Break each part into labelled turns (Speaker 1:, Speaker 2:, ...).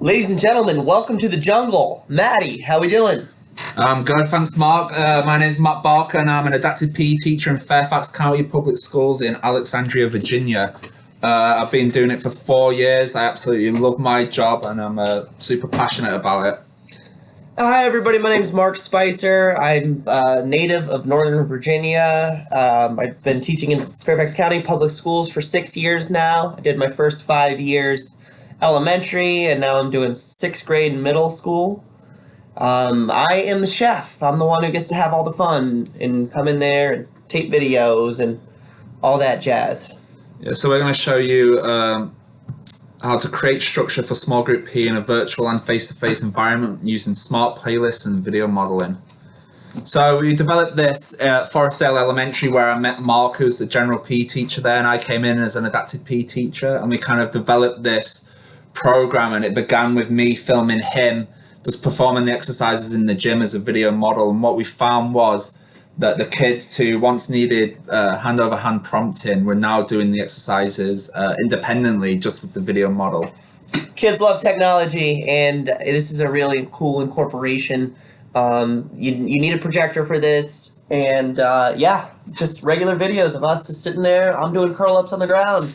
Speaker 1: Ladies and gentlemen, welcome to the jungle. Maddie, how we doing?
Speaker 2: I'm good, thanks, Mark. My name is Matt Barker, and I'm an adapted PE teacher in Fairfax County Public Schools in Alexandria, Virginia. I've been doing it for 4 years. I absolutely love my job, and I'm super passionate about it.
Speaker 1: Hi, everybody. My name is Mark Spicer. I'm a native of Northern Virginia. I've been teaching in Fairfax County Public Schools for 6 years now. I did my first 5 years elementary, and now I'm doing 6th grade middle school. I am the chef. I'm the one who gets to have all the fun and come in there and tape videos and all that jazz.
Speaker 2: Yeah, so we're going to show you how to create structure for small group P in a virtual and face-to-face environment using smart playlists and video modeling. So we developed this at Forestdale Elementary, where I met Mark, who's the general PE teacher there, and I came in as an adapted PE teacher, and we kind of developed this program, and it began with me filming him just performing the exercises in the gym as a video model. And what we found was that the kids who once needed hand over hand prompting were now doing the exercises independently just with the video model.
Speaker 1: Kids love technology, and this is a really cool incorporation. You need a projector for this, and yeah, just regular videos of us just sitting there. I'm doing curl-ups on the ground.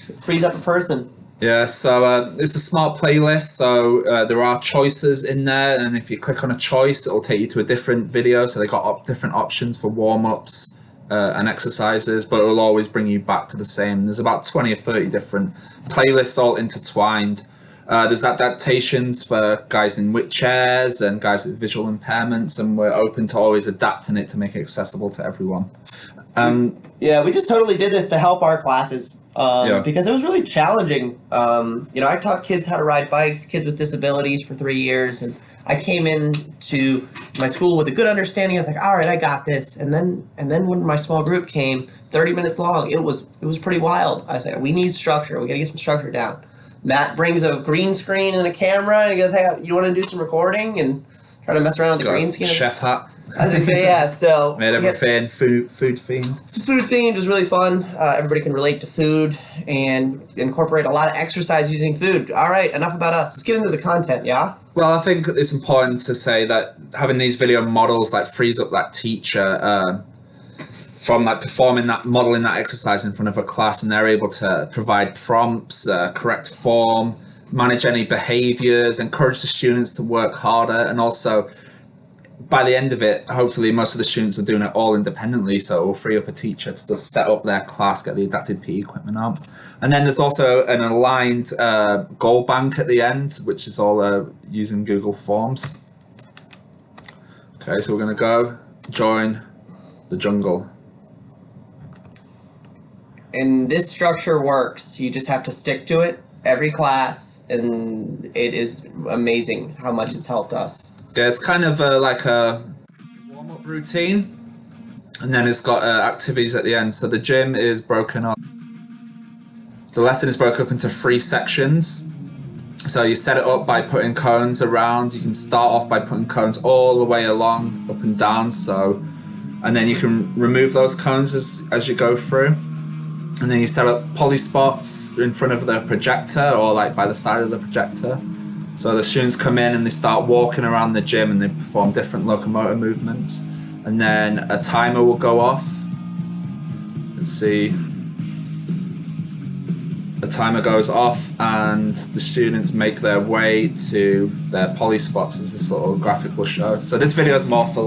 Speaker 1: It frees up a person.
Speaker 2: Yeah, so it's a smart playlist, so there are choices in there, and if you click on a choice, it'll take you to a different video. So they got different options for warm-ups and exercises, but it'll always bring you back to the same. There's about 20 or 30 different playlists all intertwined. There's adaptations for guys in wheelchairs and guys with visual impairments, and we're open to always adapting it to make it accessible to everyone.
Speaker 1: Yeah, we just totally did this to help our classes because it was really challenging. I taught kids how to ride bikes, kids with disabilities for 3 years, and I came into my school with a good understanding. I was like, all right, I got this. And then when my small group came, 30 minutes long, it was pretty wild. I was like, we need structure. We got to get some structure down. Matt brings a green screen and a camera, and he goes, hey, you want to do some recording? And try to mess around with the green screen.
Speaker 2: Chef hat.
Speaker 1: I was like, yeah, so
Speaker 2: made everything food themed.
Speaker 1: Food themed was really fun. Everybody can relate to food and incorporate a lot of exercise using food. All right, enough about us. Let's get into the content, yeah?
Speaker 2: Well, I think it's important to say that having these video models frees up that teacher from modeling that exercise in front of a class, and they're able to provide prompts, correct form, manage any behaviors, encourage the students to work harder, and also by the end of it, hopefully most of the students are doing it all independently, so it will free up a teacher to just set up their class, get the adapted PE equipment out. And then there's also an aligned goal bank at the end, which is all using Google Forms. Okay, so we're going to go join the jungle.
Speaker 1: And this structure works. You just have to stick to it every class, and it is amazing how much it's helped us.
Speaker 2: Yeah, it's kind of like a warm-up routine, and then it's got activities at the end. So the gym is broken up. The lesson is broken up into 3 sections. So you set it up by putting cones around. You can start off by putting cones all the way along, up and down. And then you can remove those cones as you go through. And then you set up poly spots in front of the projector or by the side of the projector. So the students come in and they start walking around the gym and they perform different locomotor movements. And then a timer will go off. Let's see. The timer goes off and the students make their way to their poly spots, as this little graphic will show. So this video is more for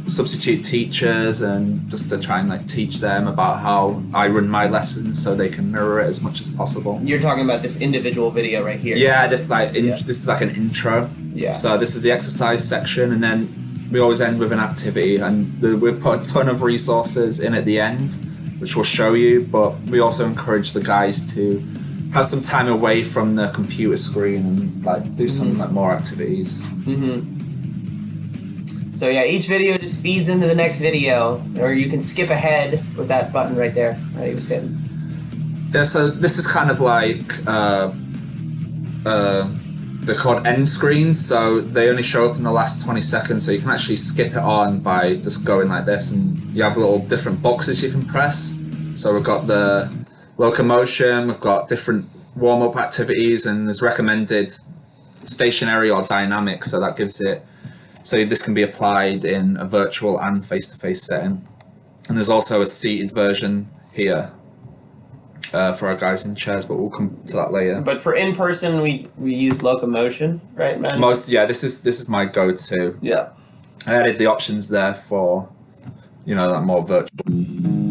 Speaker 2: substitute teachers and just to try and teach them about how I run my lessons so they can mirror it as much as possible.
Speaker 1: You're talking about this individual video right here.
Speaker 2: Yeah, this is like an intro.
Speaker 1: Yeah.
Speaker 2: So this is the exercise section, and then we always end with an activity, and we've put a ton of resources in at the end, which we'll show you, but we also encourage the guys to have some time away from the computer screen and do some more activities.
Speaker 1: Mm-hmm. So yeah, each video just feeds into the next video, or you can skip ahead with that button right there that he was hitting.
Speaker 2: Yeah, so this is kind of they're called end screens, so they only show up in the last 20 seconds, so you can actually skip it on by just going like this, and you have little different boxes you can press. So we've got the locomotion, we've got different warm-up activities, and there's recommended stationary or dynamic, so that gives it, so this can be applied in a virtual and face-to-face setting. And there's also a seated version here for our guys in chairs, but we'll come to that later.
Speaker 1: But for in-person, we use locomotion, right, man?
Speaker 2: This is my go-to.
Speaker 1: Yeah.
Speaker 2: I added the options there for, that more virtual.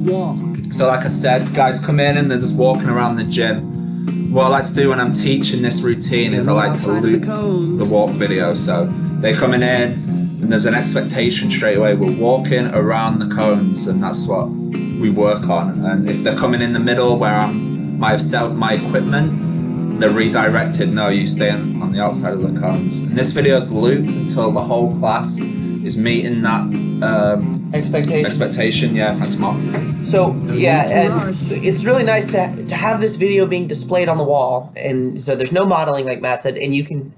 Speaker 2: Walk. So like I said, guys come in and they're just walking around the gym. What I like to do when I'm teaching this routine is I like to loop the walk video. So they're coming in and there's an expectation straight away. We're walking around the cones and that's what we work on. And if they're coming in the middle where I might have set up my equipment, they're redirected. No, you stay on the outside of the cones. And this video is looped until the whole class is meeting that expectation. Yeah, thanks, Mark.
Speaker 1: So yeah, and it's really nice to have this video being displayed on the wall, and so there's no modeling like Matt said, and you can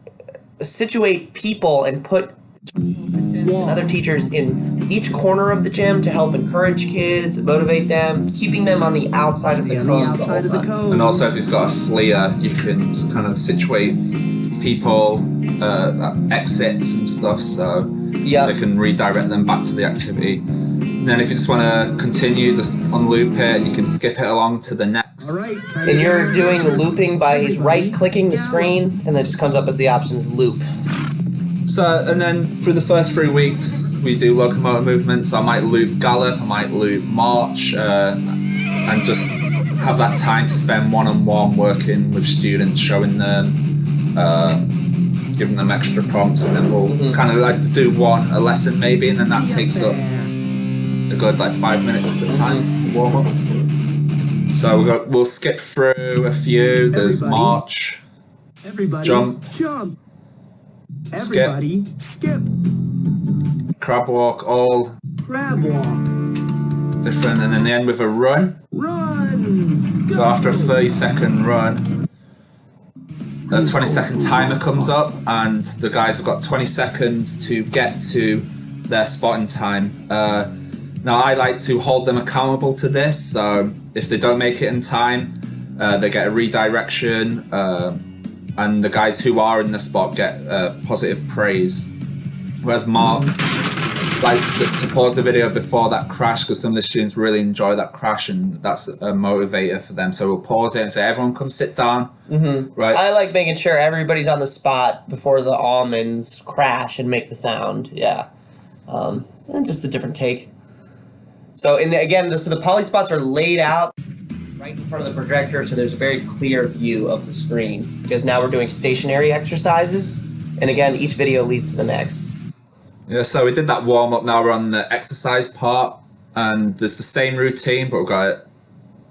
Speaker 1: situate people and put assistants and other teachers in each corner of the gym to help encourage kids, motivate them, keeping them on the outside of the cones.
Speaker 2: And also, if you've got a FLIA, you can kind of situate people, exits and stuff, so they can redirect them back to the activity. And then if you just want to continue, just unloop it, and you can skip it along to the next.
Speaker 1: And you're doing the looping by right-clicking the screen, and then it just comes up as the options loop.
Speaker 2: So, and then through the first 3 weeks, we do locomotor movements. I might loop gallop, I might loop march, and just have that time to spend one-on-one working with students, showing them, giving them extra prompts, and then we'll kind of like to do a lesson maybe, and then that takes up a good 5 minutes of the time warm up. So we'll skip through a few. There's march, jump, skip, crab walk, all different, and then they end with a run. So after a 30-second run, a 20-second timer comes up, and the guys have got 20 seconds to get to their spot in time. Now I like to hold them accountable to this, so if they don't make it in time, they get a redirection, and the guys who are in the spot get positive praise. Whereas Mark likes to pause the video before that crash, because some of the students really enjoy that crash, and that's a motivator for them. So we'll pause it and say, everyone come sit down. Right.
Speaker 1: I like making sure everybody's on the spot before the almonds crash and make the sound. Yeah. And just a different take. So the poly spots are laid out right in front of the projector, so there's a very clear view of the screen, because now we're doing stationary exercises, and again, each video leads to the next.
Speaker 2: Yeah, so we did that warm up. Now we're on the exercise part, and there's the same routine, but we've got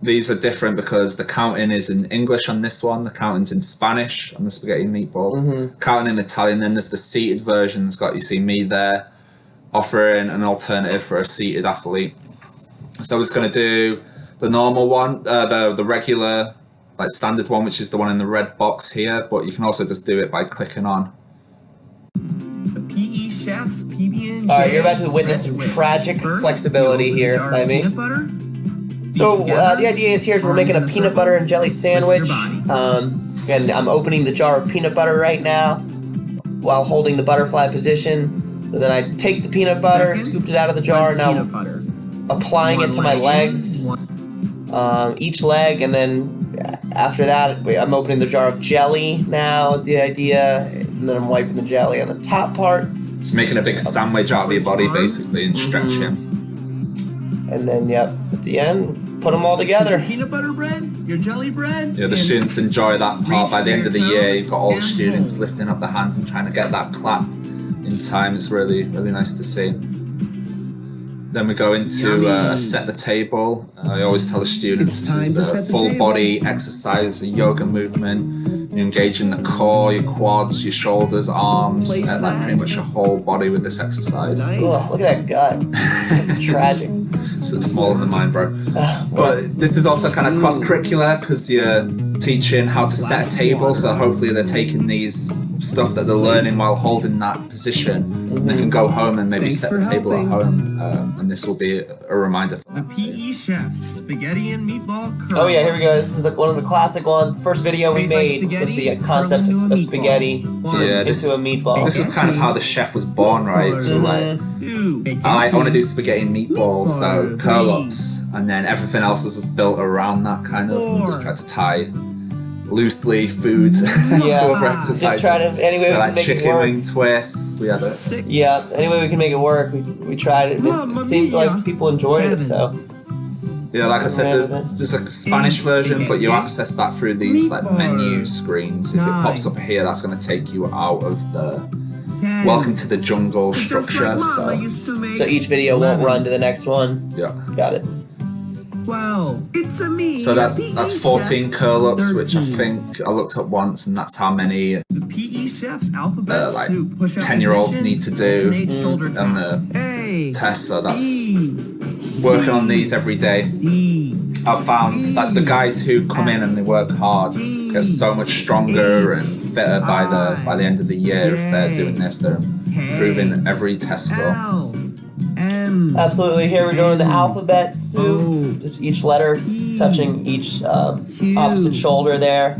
Speaker 2: these are different because the counting is in English on this one, the counting's in Spanish on the spaghetti and meatballs, counting in Italian. Then there's the seated version that's got, you see me there, offering an alternative for a seated athlete. So we're just going to do the normal one, the regular, standard one, which is the one in the red box here, but you can also just do it by clicking on.
Speaker 3: The PE chef's PB&J.
Speaker 1: All right, you're about to witness some tragic flexibility here by me. So the idea is we're making a peanut butter and jelly sandwich. And I'm opening the jar of peanut butter right now while holding the butterfly position. And then I take the peanut butter, scooped it out of the jar, now applying it to my legs, each leg, and then after that I'm opening the jar of jelly now is the idea, and then I'm wiping the jelly on the top part.
Speaker 2: Just making a big sandwich out of your body basically and stretching.
Speaker 1: And then at the end, put them all together.
Speaker 3: Peanut butter bread, your jelly bread.
Speaker 2: Yeah, the students enjoy that part. By the end of the year, you've got all the students lifting up their hands and trying to get that clap in time. It's really, really nice to see. Then we go into set the table. I always tell the students this is a full body exercise, a yoga movement. You engage in the core, your quads, your shoulders, arms, pretty much your whole body with this exercise.
Speaker 1: Oh, look at that gut. That's tragic.
Speaker 2: It's smaller than mine, bro. But this is also kind of cross-curricular because you're teaching how to set a table, so hopefully they're taking these stuff that they're learning while holding that position. And they can go home and maybe set the table at home. And this will be a reminder for
Speaker 3: The
Speaker 2: them.
Speaker 3: PE chefs, spaghetti and meatball curls.
Speaker 1: Oh yeah, here we go. This is one of the classic ones. The first video we made was the concept of spaghetti into a meatball.
Speaker 2: This was kind of how the chef was born, right? So like, I want to do spaghetti and meatballs, so curl-ups, and then everything else was just built around that kind of. And we just tried to tie loosely food to other exercises.
Speaker 1: Just try to any way we
Speaker 2: like
Speaker 1: can make
Speaker 2: chicken
Speaker 1: it work.
Speaker 2: wing twists. We had it.
Speaker 1: Yeah, any way we can make it work. We tried it. It seemed like people enjoyed it, so.
Speaker 2: Yeah, like I said, there's a Spanish version, but you access that through these like menu screens. If it pops up here, that's going to take you out of the Welcome to the Jungle structure.
Speaker 1: So each video won't run to the next one.
Speaker 2: Yeah.
Speaker 1: Got it.
Speaker 3: 12. It's a me.
Speaker 2: So that's 14 curl-ups, which I think I looked up once, and that's how many
Speaker 3: The PE chef's alphabet
Speaker 2: like
Speaker 3: soup, push-up
Speaker 2: 10-year-olds
Speaker 3: position,
Speaker 2: need to do
Speaker 3: shoulder
Speaker 2: on the test. So that's working on these every day. I've found that the guys who come in and they work hard get so much stronger and fitter by the end of the year. If they're doing this, they're improving every test score.
Speaker 1: Absolutely. Here we're doing the alphabet soup. Just each letter touching each opposite shoulder there.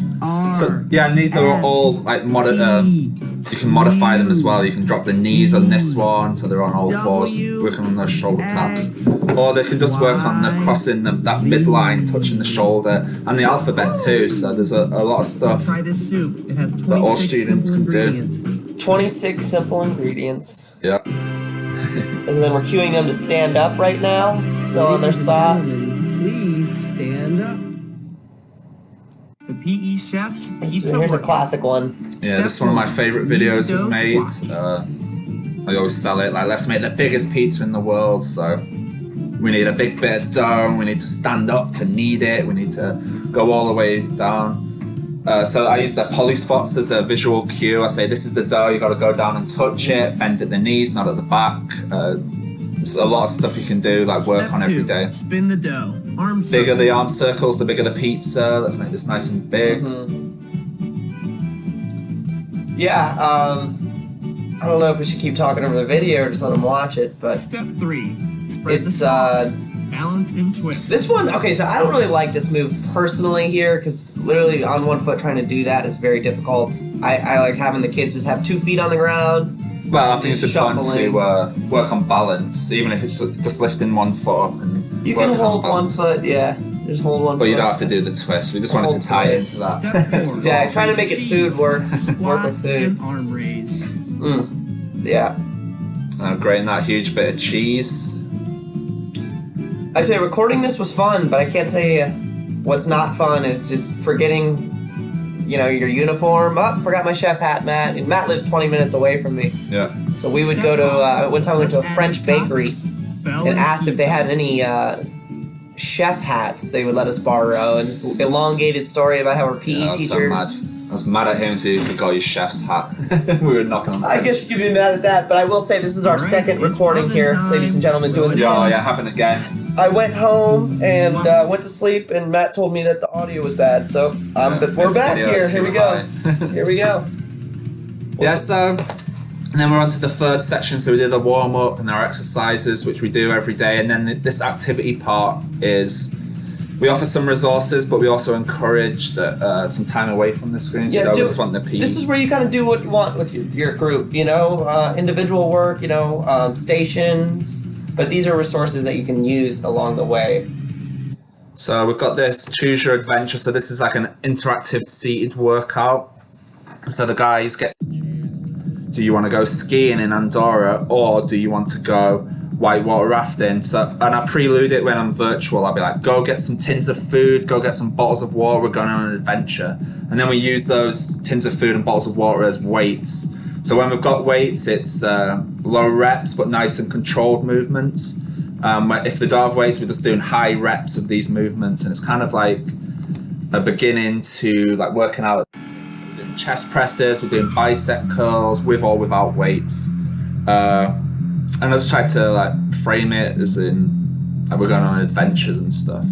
Speaker 2: So yeah, and these are all like you can modify them as well. You can drop the knees on this one, so they're on all fours, working on those shoulder taps. Or they can just work on the crossing that midline, touching the shoulder, and the alphabet too. So there's a lot of stuff
Speaker 3: Try this soup. It has 26
Speaker 2: that all students can do.
Speaker 3: ingredients.
Speaker 1: 26 simple ingredients.
Speaker 2: Yeah.
Speaker 1: And then we're cueing them to stand up right now, still on their spot.
Speaker 3: Please stand up. The PE chef's pizza
Speaker 1: Here's a
Speaker 3: workout.
Speaker 1: classic one.
Speaker 2: Yeah, this is one of my favorite videos we've made. I always sell it like, let's make the biggest pizza in the world. So we need a big bit of dough. We need to stand up to knead it. We need to go all the way down. So I use the poly spots as a visual cue. I say, this is the dough, you got to go down and touch it, bend at the knees, not at the back. There's a lot of stuff you can do, like work
Speaker 3: Step
Speaker 2: on every
Speaker 3: 2,
Speaker 2: day.
Speaker 3: Spin the dough. Arm
Speaker 2: Bigger the arm circles, the bigger the pizza. Let's make this nice and big.
Speaker 1: Yeah, I don't know if we should keep talking over the video or just let them watch it, but
Speaker 3: Step 3. Spread the
Speaker 1: it's
Speaker 3: sauce. Balance and twist.
Speaker 1: this one. Okay, so I don't really like this move personally here because literally on one foot trying to do that is very difficult. I like having the kids just have 2 feet on the ground.
Speaker 2: Well, I think it's important
Speaker 1: Shuffling.
Speaker 2: to work on balance, even if it's just lifting one foot up and
Speaker 1: You can
Speaker 2: working on
Speaker 1: hold one
Speaker 2: balance.
Speaker 1: foot, yeah. Just hold one
Speaker 2: But
Speaker 1: foot.
Speaker 2: you don't have to do the twist. We just wanted to tie it into
Speaker 3: Step
Speaker 2: that.
Speaker 3: 4.
Speaker 1: Yeah, trying to make it food work
Speaker 3: Squat
Speaker 1: with food.
Speaker 3: and arm raise.
Speaker 1: Yeah.
Speaker 2: Grating that huge bit of cheese.
Speaker 1: I'd say recording this was fun, but I can't tell you what's not fun is just forgetting, your uniform. Oh, forgot my chef hat, Matt. And Matt lives 20 minutes away from me.
Speaker 2: Yeah.
Speaker 1: So we would go to, one time we went to a French bakery and asked if they had any chef hats they would let us borrow, and just elongated story about how we're PE
Speaker 2: I was so
Speaker 1: teachers.
Speaker 2: mad. I was mad at him too if he got his chef's hat. We were knocking on the
Speaker 1: I guess you could be mad at that, but I will say this is our
Speaker 3: Alright,
Speaker 1: second
Speaker 3: it's
Speaker 1: recording
Speaker 3: oven
Speaker 1: here,
Speaker 3: time.
Speaker 1: ladies and gentlemen, doing this.
Speaker 2: Yeah, happened again.
Speaker 1: I went home and went to sleep, and Matt told me that the audio was bad. So, but we're back
Speaker 2: Video
Speaker 1: here.
Speaker 2: too
Speaker 1: Here we go.
Speaker 2: high.
Speaker 1: Here we go.
Speaker 2: Yeah, so, and then we're on to the third section. So we did a warm up and our exercises, which we do every day. And then this activity part is, we offer some resources, but we also encourage that some time away from the screens.
Speaker 1: Yeah,
Speaker 2: we just want the PE.
Speaker 1: This is where you kind of do what you want with your group. Individual work. Stations. But these are resources that you can use along the way.
Speaker 2: So we've got this Choose Your Adventure. So this is like an interactive seated workout. So the guys get to choose. Do you want to go skiing in Andorra, or do you want to go whitewater rafting? So, and I prelude it when I'm virtual. I'll be like, go get some tins of food, go get some bottles of water, we're going on an adventure. And then we use those tins of food and bottles of water as weights. So when we've got weights, it's low reps but nice and controlled movements. If they don't have weights, we're just doing high reps of these movements, and it's kind of like a beginning to like working out. So we're doing chest presses, we're doing bicep curls with or without weights. And I just tried to like frame it as in like we're going on adventures and stuff.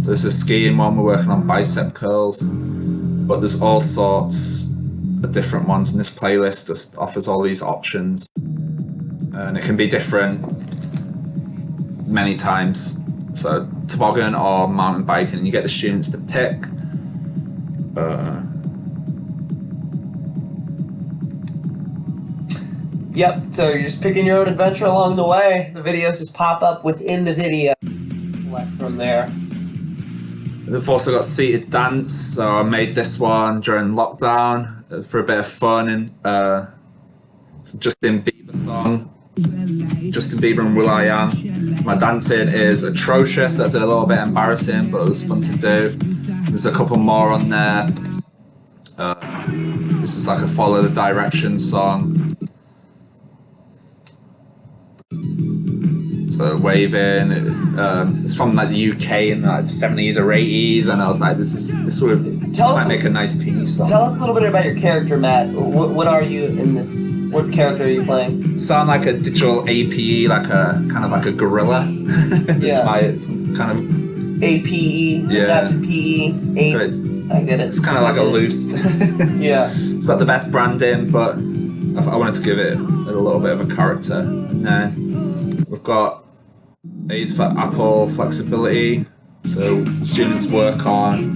Speaker 2: So this is a skiing one, we're working on bicep curls, but there's all sorts different ones, and this playlist just offers all these options, and it can be different many times. So toboggan or mountain biking, and you get the students to pick.
Speaker 1: Yep, so you're just picking your own adventure along the way. The videos just pop up within the video. Select from there.
Speaker 2: We've also got seated dance, so I made this one during lockdown for a bit of fun, and Justin Bieber song. Justin Bieber and Will.i.am. My dancing is atrocious, that's a little bit embarrassing, but it was fun to do. There's a couple more on there. This is like a follow the directions song. So waving, it's from like the UK in like the 70s or 80s, and I was like, this might make a nice piece.
Speaker 1: Tell us a little bit about your character, Matt. What are you in this? What character are you playing?
Speaker 2: Sound like a digital APE, like a kind of like a gorilla.
Speaker 1: Yeah.
Speaker 2: It's kind of
Speaker 1: APE,
Speaker 2: yeah.
Speaker 1: adapted PE, ape. I get it.
Speaker 2: It's kind of like a loose.
Speaker 1: Yeah.
Speaker 2: It's not the best branding, but I wanted to give it a little bit of a character. And then we've got A's for Apple flexibility. So students work on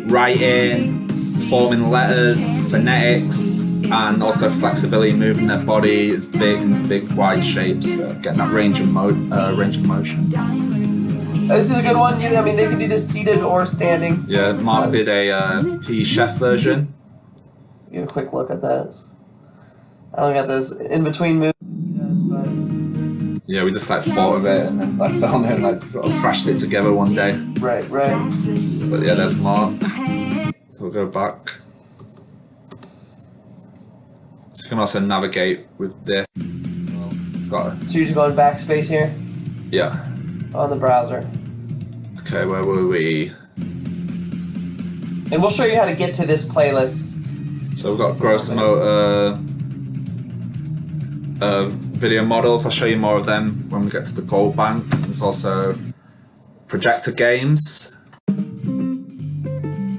Speaker 2: writing, forming letters, phonetics, and also flexibility, moving their body. It's big, wide shapes, getting that range of motion.
Speaker 1: This is a good one. I mean, they can do this seated or standing.
Speaker 2: Yeah, Mark did a PE Chef version.
Speaker 1: Get a quick look at that. I don't got those in between moves. But
Speaker 2: yeah, we just like thought of it and then like filmed it and like sort of thrashed it together one day.
Speaker 1: Right.
Speaker 2: But yeah, there's Mark. So we'll go back. So you can also navigate with this.
Speaker 1: So you're just going backspace here?
Speaker 2: Yeah.
Speaker 1: On the browser.
Speaker 2: Okay, where were we?
Speaker 1: And we'll show you how to get to this playlist.
Speaker 2: So we've got gross motor video models. I'll show you more of them when we get to the gold bank. There's also Projector Games.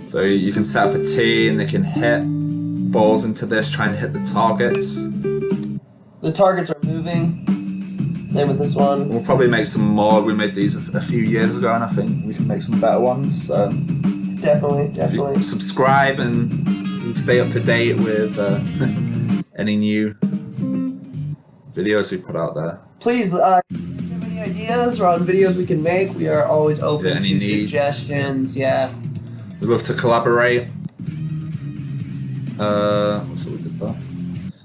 Speaker 2: So you can set up a team, they can hit balls into this, try and hit the targets.
Speaker 1: The targets are moving. Same with this one.
Speaker 2: We'll probably make some more. We made these a few years ago, and I think we can make some better ones. So
Speaker 1: definitely.
Speaker 2: If you subscribe and stay up to date with any new videos we put out there.
Speaker 1: Please, if you have any ideas or on videos we can make, we are always open to suggestions. Yeah.
Speaker 2: We'd love to collaborate. So we did that.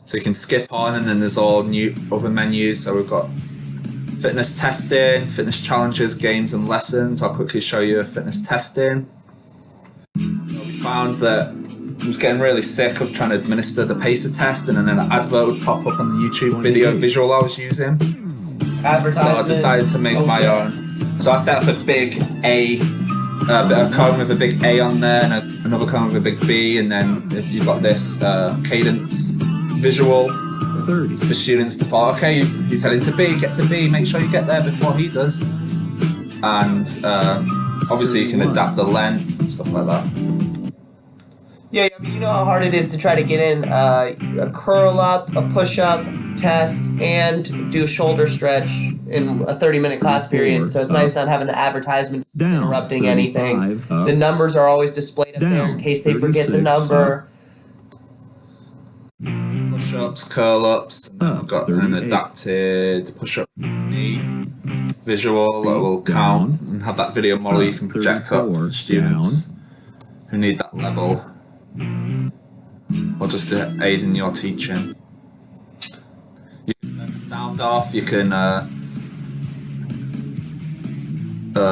Speaker 2: So you can skip on, and then there's all new other menus. So we've got fitness testing, fitness challenges, games and lessons. I'll quickly show you fitness testing. So we found that I was getting really sick of trying to administer the pacer test, and then an advert would pop up on the YouTube video visual I was using.
Speaker 1: Advertisements.
Speaker 2: So I decided to make my own. So I set up a big A, a cone with a big A on there, and another cone with a big B, and then if you've got this cadence visual for students to follow. Okay, he's heading to B, get to B, make sure you get there before he does. And obviously you can adapt the length and stuff like that.
Speaker 1: Yeah, I mean, you know how hard it is to try to get in a curl up, a push up test, and do a shoulder stretch in a 30-minute class period. So it's nice not having the advertisement interrupting anything. The numbers are always displayed up there in case they forget the number.
Speaker 2: Push-ups, curl-ups, and then I've got an adapted push-up visual that will count and have that video model you can project up to students who need that level, or just to aid in your teaching. You can turn the sound off, you can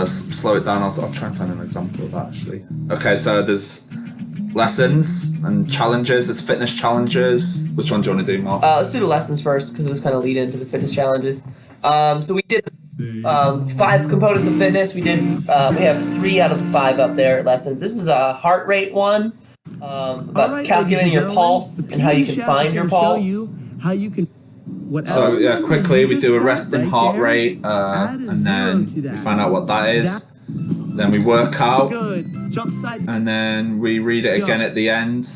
Speaker 2: slow it down. I'll try and find an example of that actually. Okay, so there's lessons and challenges. There's fitness challenges. Which one do you want to do, Mark?
Speaker 1: Let's do the lessons first, because this kind of lead into the fitness challenges. So we did 5 components of fitness. We have 3 out of the 5 up there lessons. This is a heart rate one, about calculating your pulse and how you can find your pulse.
Speaker 2: So yeah, quickly we do a resting heart rate, and then we find out what that is. Then we work out, and then we read it again at the end.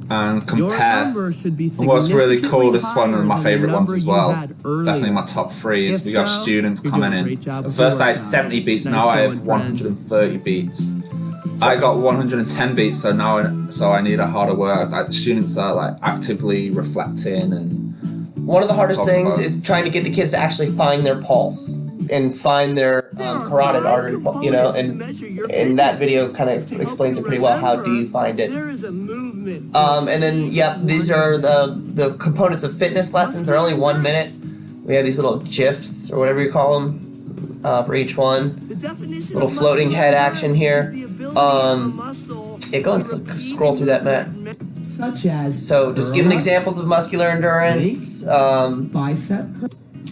Speaker 2: and
Speaker 3: Your
Speaker 2: compare.
Speaker 3: number should be
Speaker 2: And what's really cool, this is one of
Speaker 3: significantly
Speaker 2: my
Speaker 3: higher
Speaker 2: favourite
Speaker 3: than the
Speaker 2: ones as
Speaker 3: number you
Speaker 2: well.
Speaker 3: had earlier.
Speaker 2: Definitely my top three is
Speaker 3: If
Speaker 2: we have
Speaker 3: so,
Speaker 2: students
Speaker 3: you're
Speaker 2: coming
Speaker 3: doing a
Speaker 2: in.
Speaker 3: great job
Speaker 2: At
Speaker 3: with
Speaker 2: first
Speaker 3: your
Speaker 2: I had
Speaker 3: workout.
Speaker 2: 70 beats,
Speaker 3: Nice
Speaker 2: now I
Speaker 3: going,
Speaker 2: have
Speaker 3: friends.
Speaker 2: 130 beats. I got 110 beats, so now I need a harder work. Like, students are like actively reflecting and.
Speaker 1: One of the hardest
Speaker 2: talking
Speaker 1: things
Speaker 2: about-
Speaker 1: is trying to get the kids to actually find their pulse and find their carotid artery, you know, and that video kind of explains it pretty well. How do you find it?
Speaker 3: There is a movement.
Speaker 1: And then, yep, these are the components of fitness lessons. They're only 1 minute. We have these little GIFs, or whatever you call them, for each one. Little floating head action here. Yeah, go and scroll through that, Matt.
Speaker 4: Such as
Speaker 1: So, just giving examples of muscular endurance.
Speaker 4: bicep.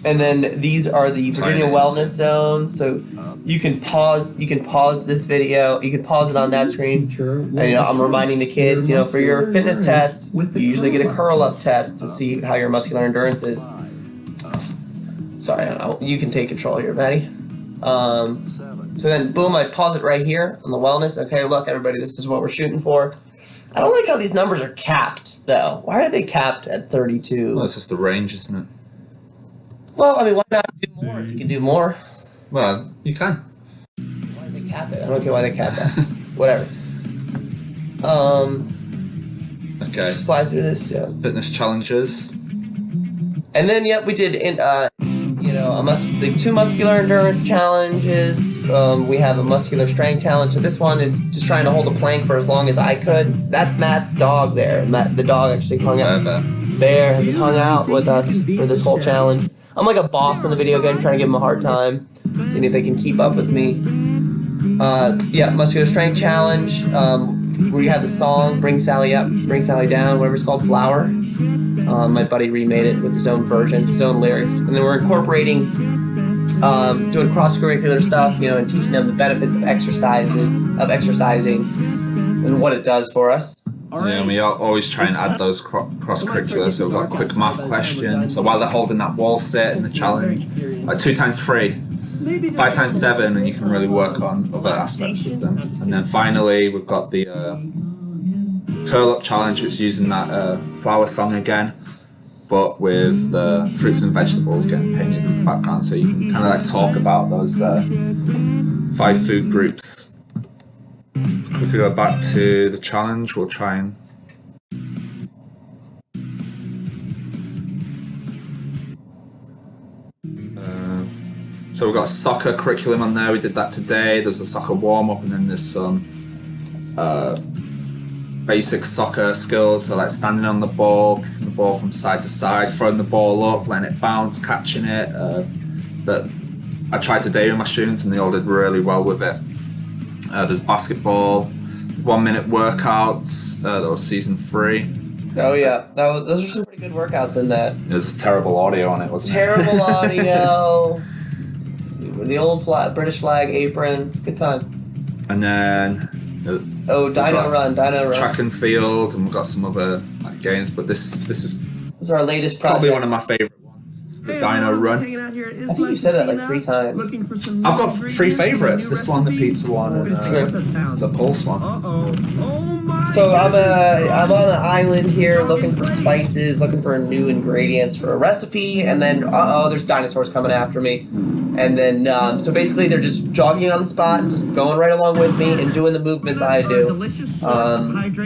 Speaker 1: And then these are the Virginia Wellness Zone. So you can pause this video. You can pause it on that screen. And I'm reminding the kids, for your fitness test, you usually get a curl up test to see how your muscular endurance is. Sorry, you can take control here, Maddie. So then, boom, I pause it right here on the wellness. Okay, look, everybody, this is what we're shooting for. I don't like how these numbers are capped, though. Why are they capped at 32?
Speaker 2: Well, it's just the range, isn't it?
Speaker 1: Well, I mean, why not do more if you can do more?
Speaker 2: Well, you can.
Speaker 1: Why did they cap it? I don't get why they cap that. Whatever.
Speaker 2: Okay.
Speaker 1: Just slide through this, yeah.
Speaker 2: Fitness challenges.
Speaker 1: And then, yep, we did two muscular endurance challenges. We have a muscular strength challenge. So this one is just trying to hold a plank for as long as I could. That's Matt's dog there. Matt, the dog actually hung out there. Just hung out with us for this whole challenge. I'm like a boss in the video game, trying to give them a hard time, seeing if they can keep up with me. Muscular strength challenge. Where you have the song "Bring Sally Up, Bring Sally Down," whatever it's called, "Flower." My buddy remade it with his own version, his own lyrics, and then we're incorporating, doing cross-curricular stuff, and teaching them the benefits of exercising, and what it does for us.
Speaker 2: Yeah, and we always try and add those cross-curricular. So we've got quick math questions. So while they're holding that wall sit in the challenge, like 2 times 3, 5 times 7, and you can really work on other aspects with them. And then finally, we've got the curl-up challenge, which is using that flower song again, but with the fruits and vegetables getting painted in the background, so you can kind of like talk about those 5 food groups. So if we go back to the challenge, we'll try and so we've got a soccer curriculum on there. We did that today. There's a soccer warm-up, and then there's some basic soccer skills, so like standing on the ball, kicking the ball from side to side, throwing the ball up, letting it bounce, catching it. That I tried today with my students, and they all did really well with it. There's basketball, 1 minute workouts. That was season 3.
Speaker 1: Oh yeah, those are some pretty good workouts in that.
Speaker 2: There's terrible audio on it, wasn't it?
Speaker 1: Terrible audio. The old British flag apron. It's a good time.
Speaker 2: And then
Speaker 1: Dino Run.
Speaker 2: Track and field, and we've got some other games, but this is
Speaker 1: our latest project.
Speaker 2: probably one of my favorite ones. It's the Dino Run.
Speaker 1: I think you said that like 3 times.
Speaker 2: I've got 3 favorites. This one, the pizza one, and the pulse one.
Speaker 1: So I'm on an island here looking for spices, looking for new ingredients for a recipe, and then there's dinosaurs coming after me. And then, so basically they're just jogging on the spot and just going right along with me and doing the movements I do.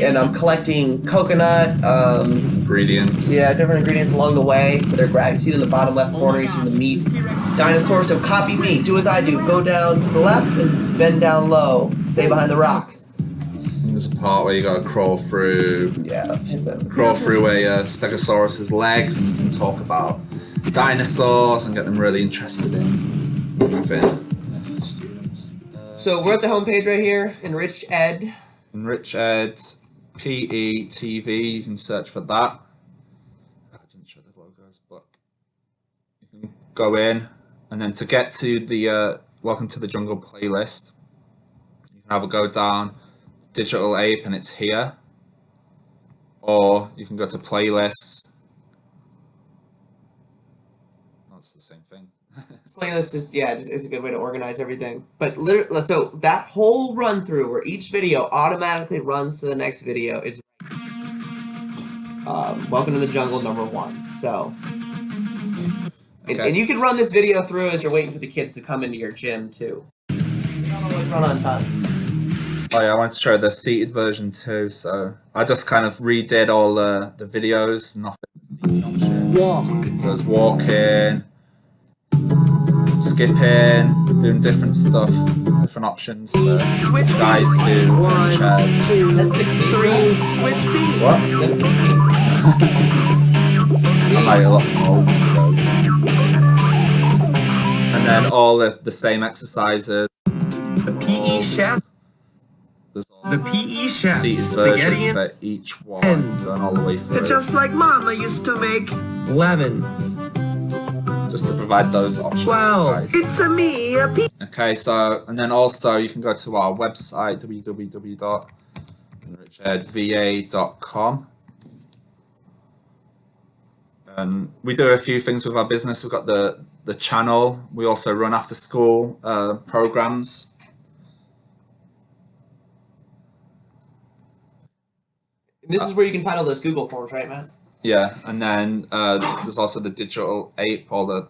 Speaker 1: And I'm collecting coconut,
Speaker 2: ingredients.
Speaker 1: Yeah, different ingredients along the way. So they're you see it in the bottom left corner, you see the meat. Dinosaur, so copy me, do as I do. Go down to the left and bend down low. Stay behind the rock.
Speaker 2: And there's a part where you gotta crawl through a Stegosaurus's legs, and you can talk about dinosaurs and get them really interested in students.
Speaker 1: So we're at the homepage right here, Enriched Ed.
Speaker 2: Enriched Ed, PE TV, you can search for that. I didn't show the logos, but you can go in, and then to get to the Welcome to the Jungle playlist, you can either go down Digital Ape and it's here, or you can go to playlists. No, it's the same thing.
Speaker 1: Playlist is a good way to organize everything. But literally, so that whole run through where each video automatically runs to the next video is Welcome to the Jungle #1. So,
Speaker 2: Okay.
Speaker 1: and you can run this video through as you're waiting for the kids to come into your gym too. They don't always run on time.
Speaker 2: Oh yeah, I wanted to show the seated version too. So I just kind of redid all the videos, nothing option.
Speaker 4: Walk.
Speaker 2: So it's walking, skipping, doing different stuff, different options for
Speaker 4: Switch
Speaker 2: guys
Speaker 4: feet.
Speaker 2: who
Speaker 4: One,
Speaker 2: chairs.
Speaker 4: two,
Speaker 1: That's 6 feet.
Speaker 4: 3. Switch feet.
Speaker 2: What?
Speaker 1: That's 6 feet.
Speaker 2: I might a lot smaller videos. And then all the same exercises.
Speaker 3: The PE chef.
Speaker 2: There's all
Speaker 3: The PE chef.
Speaker 2: seated
Speaker 3: Spaghetti
Speaker 2: version
Speaker 3: and
Speaker 2: for each one,
Speaker 3: and-
Speaker 2: going all the way through.
Speaker 4: Just like Mama used to make.
Speaker 3: 11.
Speaker 2: Just to provide those options for
Speaker 4: 12.
Speaker 2: guys.
Speaker 4: It's a me, a P.
Speaker 2: Okay, so, and then also you can go to our website, www.richardva.com. And we do a few things with our business. We've got the channel. We also run after school programs.
Speaker 1: This is where you can find all those Google forms, right, Matt?
Speaker 2: Yeah, and then there's also the digital ape, all the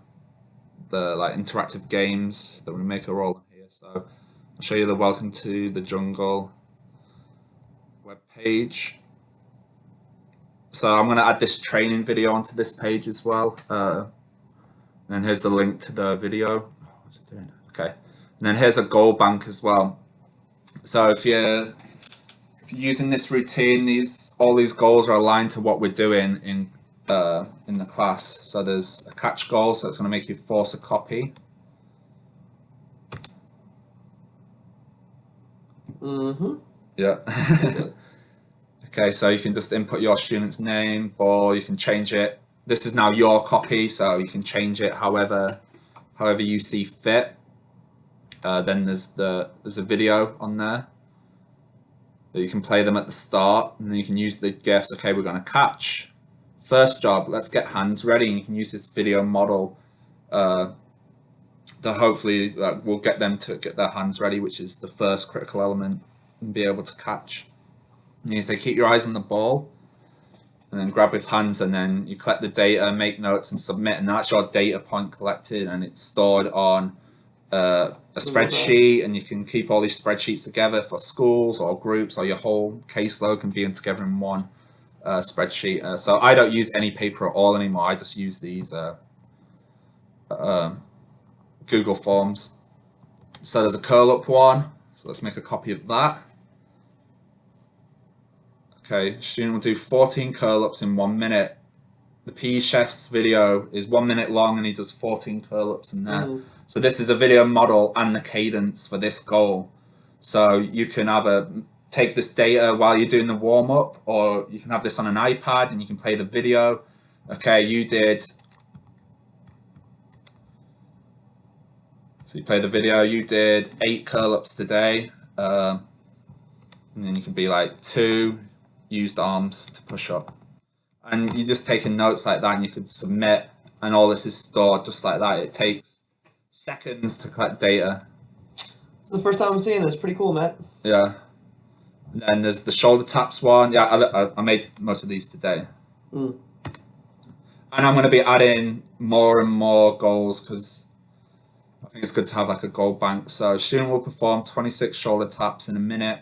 Speaker 2: like interactive games that we make are all here. So I'll show you the Welcome to the Jungle webpage. So I'm going to add this training video onto this page as well. And here's the link to the video. What's it doing? Okay. And then here's a goal bank as well. So if you're using this routine, all these goals are aligned to what we're doing in the class. So there's a catch goal, so it's going to make you force a copy.
Speaker 1: Mm-hmm.
Speaker 2: Yeah. Okay, so you can just input your student's name, or you can change it. This is now your copy, so you can change it however you see fit. Then there's a video on there. You can play them at the start, and then you can use the GIFs. Okay, we're going to catch. First job, let's get hands ready. And you can use this video model to hopefully will get them to get their hands ready, which is the first critical element, and be able to catch. And you say keep your eyes on the ball, and then grab with hands, and then you collect the data, make notes, and submit. And that's your data point collected, and it's stored on a spreadsheet, and you can keep all these spreadsheets together for schools or groups, or your whole caseload can be in together in one spreadsheet. So I don't use any paper at all anymore. I just use these Google Forms. So there's a curl up one. So let's make a copy of that. Okay, student will do 14 curl ups in 1 minute. The PE chef's video is 1 minute long, and he does 14 curl ups in that. So this is a video model and the cadence for this goal. So you can either take this data while you're doing the warm up, or you can have this on an iPad and you can play the video. Okay, you did. So you play the video, you did 8 curl ups today. And then you can be like 2 used arms to push up. And you're just taking notes like that, and you could submit, and all this is stored just like that. It takes seconds to collect data.
Speaker 1: It's the first time I'm seeing this. Pretty cool, Matt.
Speaker 2: Yeah. And then there's the shoulder taps one. Yeah, I made most of these today. And I'm going to be adding more and more goals, because I think it's good to have like a goal bank. So student will perform 26 shoulder taps in a minute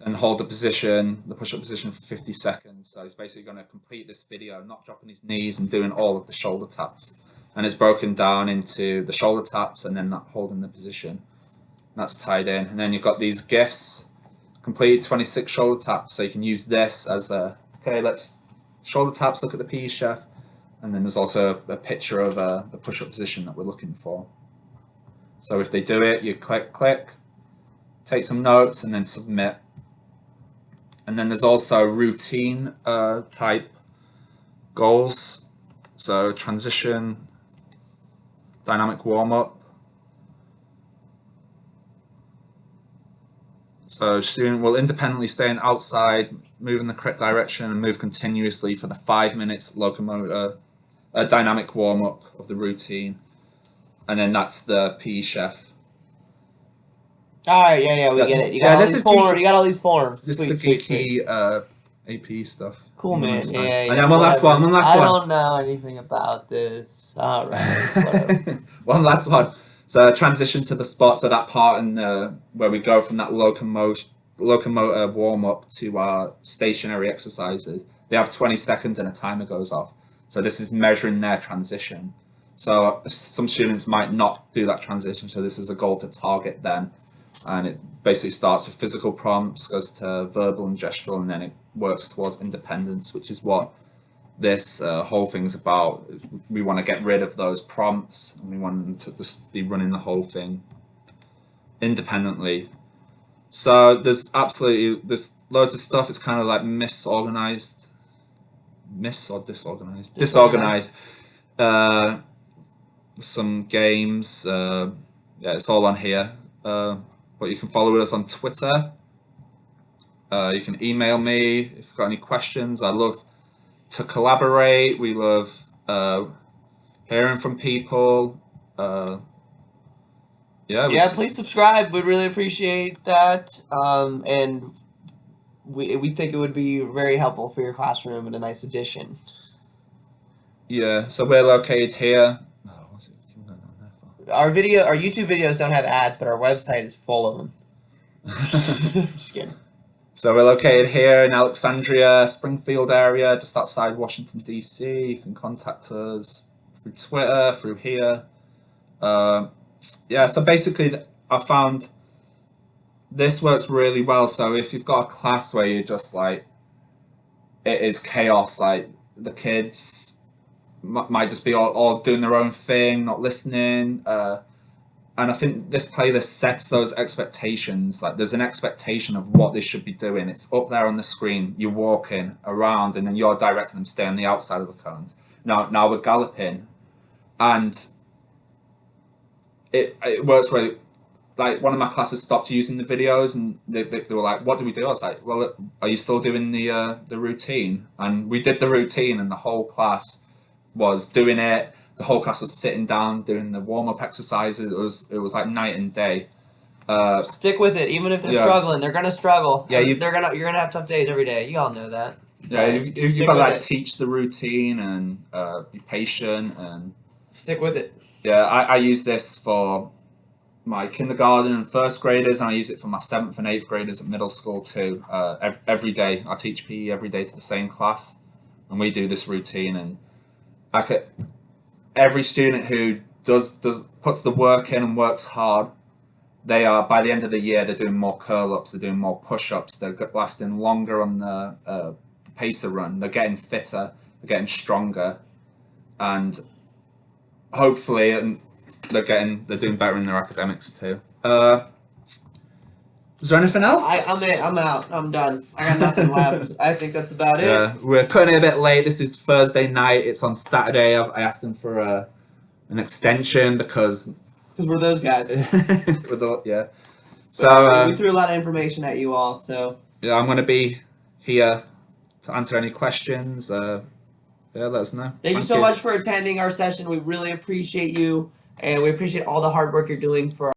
Speaker 2: and hold the push-up position for 50 seconds. So he's basically going to complete this video, not dropping his knees and doing all of the shoulder taps. And it's broken down into the shoulder taps and then that holding the position. That's tied in. And then you've got these GIFs, completed 26 shoulder taps. So you can use this as okay, let's shoulder taps, look at the PE chef. And then there's also a picture of the push-up position that we're looking for. So if they do it, you click, take some notes, and then submit. And then there's also routine type goals. So transition, dynamic warm-up. So student will independently stay outside, move in the correct direction, and move continuously for the 5 minutes locomotor, dynamic warm-up of the routine. And then that's the PE chef.
Speaker 1: All right, yeah, we get it. You got all these forms. You got all these forms.
Speaker 2: This
Speaker 1: Sweet,
Speaker 2: is the
Speaker 1: sweet,
Speaker 2: geeky AP stuff.
Speaker 1: Cool, man. Yeah,
Speaker 2: And then one last one.
Speaker 1: I don't know anything about this. All right. Whatever.
Speaker 2: One last one. So transition to the spot. So that part in where we go from that locomotor warm up to our stationary exercises. They have 20 seconds and a timer goes off. So this is measuring their transition. So some students might not do that transition. So this is a goal to target them. And it basically starts with physical prompts, goes to verbal and gestural, and then it works towards independence, which is what this whole thing's about. We want to get rid of those prompts, and we want them to just be running the whole thing independently. So there's loads of stuff. It's kind of like disorganized. Some games. Yeah, it's all on here. But you can follow us on Twitter. You can email me if you've got any questions. I love to collaborate. We love hearing from people.
Speaker 1: Please subscribe. We'd really appreciate that. And we think it would be very helpful for your classroom and a nice addition.
Speaker 2: Yeah, so we're located here.
Speaker 1: Our YouTube videos don't have ads, but our website is full of them. Just kidding.
Speaker 2: So we're located here in Alexandria, Springfield area, just outside Washington, D.C. You can contact us through Twitter, through here. So basically I found this works really well. So if you've got a class where you're just like, it is chaos, like the kids might just be all doing their own thing, not listening. And I think this playlist sets those expectations. Like there's an expectation of what they should be doing. It's up there on the screen. You're walking around and then you're directing them to stay on the outside of the cones. Now we're galloping. And it works really. Like one of my classes stopped using the videos and they were like, what do we do? I was like, well, are you still doing the routine? And we did the routine and the whole class was doing it. The whole class was sitting down doing the warm-up exercises. It was like night and day.
Speaker 1: Stick with it, even if they're struggling. They're gonna struggle.
Speaker 2: Yeah,
Speaker 1: you're gonna have tough days every day. You all know that.
Speaker 2: Yeah, you've got to like teach the routine and be patient and
Speaker 1: stick with it.
Speaker 2: Yeah, I use this for my kindergarten and first graders, and I use it for my 7th and 8th graders at middle school too. Every day I teach PE every day to the same class, and we do this routine. And every student who puts the work in and works hard, they are, by the end of the year, they're doing more curl-ups, they're doing more push-ups, they're lasting longer on the pacer run, they're getting fitter, they're getting stronger, and hopefully they're doing better in their academics too. Is there anything else?
Speaker 1: I'm out. I'm done. I got nothing left. I think that's about it.
Speaker 2: Yeah, we're cutting it a bit late. This is Thursday night. It's on Saturday. I asked them for an extension because
Speaker 1: we're those guys.
Speaker 2: So
Speaker 1: we threw a lot of information at you all. So
Speaker 2: yeah, I'm gonna be here to answer any questions. Let us know.
Speaker 1: Thank you so much for attending our session. We really appreciate you, and we appreciate all the hard work you're doing for